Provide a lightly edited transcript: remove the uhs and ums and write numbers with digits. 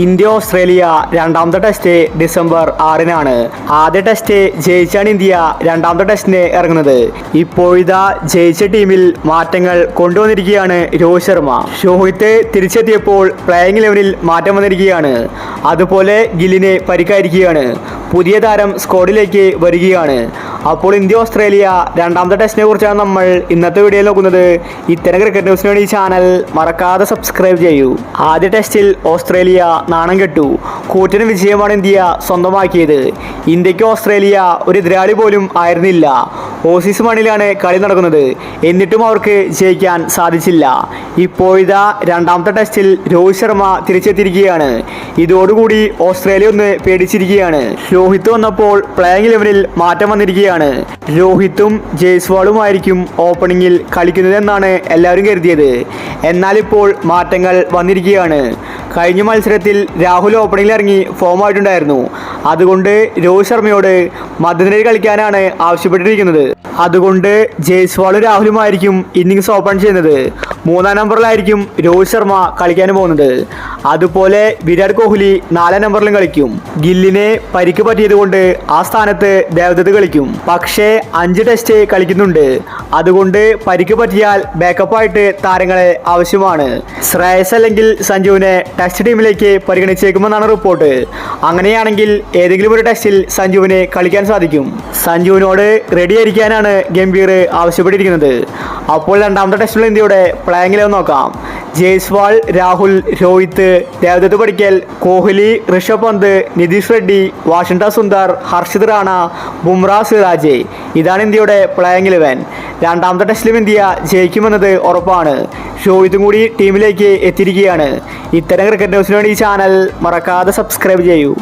India Australia രണ്ടാമത്തെ test December 6-നാണ്. ആദ്യ test ജയിച്ചാണ് India രണ്ടാമത്തെ ടെസ്റ്റിന് ഇറങ്ങുന്നത്. ഇപ്പോഴിതാ ജയിച്ച ടീമിൽ മാറ്റങ്ങൾ കൊണ്ടുവന്നിരിക്കുകയാണ് രോഹിത് ശർമ്മ. രോഹിത് തിരിച്ചെത്തിയപ്പോൾ പ്ലേയിങ് 11-ൽ മാറ്റം വന്നിരിക്കുകയാണ്. അതുപോലെ ഗില്ലിന് പരിക്കായിരിക്കുകയാണ്. പുതിയ താരം സ്ക്വാഡിലേക്ക് വരികയാണ്. അപ്പോൾ ഇന്ത്യ ഓസ്ട്രേലിയ രണ്ടാമത്തെ ടെസ്റ്റിനെ കുറിച്ചാണ് നമ്മൾ ഇന്നത്തെ വീഡിയോയിൽ നോക്കുന്നത്. ഇത്തരം ക്രിക്കറ്റ് ന്യൂസിന് വേണ്ടി ഈ ചാനൽ മറക്കാതെ സബ്സ്ക്രൈബ് ചെയ്യൂ. ആദ്യ ടെസ്റ്റിൽ ഓസ്ട്രേലിയ നാണം കെട്ടു. കൂറ്റൻ വിജയമാണ് ഇന്ത്യ സ്വന്തമാക്കിയത്. ഇന്ത്യക്ക് ഓസ്ട്രേലിയ ഒരു എതിരാളി പോലും ആയിരുന്നില്ല. ഓസീസ് മണ്ണിലാണ് കളി നടക്കുന്നത്. എന്നിട്ടും അവർക്ക് ജയിക്കാൻ സാധിച്ചില്ല. ഇപ്പോഴിതാ രണ്ടാമത്തെ ടെസ്റ്റിൽ രോഹിത് ശർമ്മ തിരിച്ചെത്തിയിരിക്കുകയാണ്. ഇതോടുകൂടി ഓസ്ട്രേലിയ ഒന്ന് പേടിച്ചിരിക്കുകയാണ്. രോഹിത് വന്നപ്പോൾ പ്ലേയിങ് 11-ൽ മാറ്റം വന്നിരിക്കുകയാണ്. രോഹിത്തും ജയ്സ്വാളുമായിരിക്കും ഓപ്പണിങ്ങിൽ കളിക്കുന്നതെന്നാണ് എല്ലാവരും കരുതിയത്. എന്നാൽ ഇപ്പോൾ മാറ്റങ്ങൾ വന്നിരിക്കുകയാണ്. കഴിഞ്ഞ മത്സരത്തിൽ രാഹുൽ ഓപ്പണിങ്ങിൽ ഇറങ്ങി ഫോമായിട്ടുണ്ടായിരുന്നു. അതുകൊണ്ട് രോഹിത് ശർമ്മയോട് മധ്യനിരയിൽ കളിക്കാനാണ് ആവശ്യപ്പെട്ടിരിക്കുന്നത്. അതുകൊണ്ട് ജയ്സ്വാളും രാഹുലുമായിരിക്കും ഇന്നിങ്സ് ഓപ്പൺ ചെയ്യുന്നത്. 3-ാം നമ്പറിലായിരിക്കും രോഹിത് ശർമ്മ കളിക്കാൻ പോകുന്നത്. അതുപോലെ വിരാട് കോഹ്ലി 4-ാം നമ്പറിലും കളിക്കും. ഗില്ലിനെ പരിക്ക് പറ്റിയതുകൊണ്ട് ആ സ്ഥാനത്ത് ദേവദത്ത് കളിക്കും. പക്ഷേ 5 ടെസ്റ്റ് കളിക്കുന്നുണ്ട്. അതുകൊണ്ട് പരിക്ക് പറ്റിയാൽ ബാക്കപ്പായിട്ട് താരങ്ങളെ ആവശ്യമാണ്. ശ്രേയസ് അല്ലെങ്കിൽ സഞ്ജുവിനെ ടെസ്റ്റ് ടീമിലേക്ക് പരിഗണിച്ചേക്കുമെന്നാണ് റിപ്പോർട്ട്. അങ്ങനെയാണെങ്കിൽ ഏതെങ്കിലും ഒരു ടെസ്റ്റിൽ സഞ്ജുവിനെ കളിക്കാൻ സാധിക്കും. സഞ്ജുവിനോട് റെഡിയായിരിക്കാനാണ് ഗംഭീർ ആവശ്യപ്പെട്ടിരിക്കുന്നത്. അപ്പോൾ രണ്ടാമത്തെ ടെസ്റ്റിൽ ഇന്ത്യയുടെ പ്ലേയിങ് 11 നോക്കാം. ജയ്സ്വാൾ, രാഹുൽ, രോഹിത്, ദേവദത്ത് പടിക്കൽ, കോഹ്ലി, ഋഷഭ് പന്ത്, നിതീഷ് റെഡ്ഡി, വാഷിംഗ്ടൺ സുന്ദർ, ഹർഷിത് റാണ, ബുംറ, സിറാജ്. ഇതാണ് ഇന്ത്യയുടെ പ്ലേയിങ് 11. രണ്ടാമത്തെ ടെസ്റ്റിലും ഇന്ത്യ ജയിക്കുമെന്നത് ഉറപ്പാണ്. രോഹിതും കൂടി ടീമിലേക്ക് എത്തിയിരിക്കുകയാണ്. ഇത്തരം ക്രിക്കറ്റ് ന്യൂസിന് വേണ്ടി ഈ ചാനൽ മറക്കാതെ സബ്സ്ക്രൈബ് ചെയ്യൂ.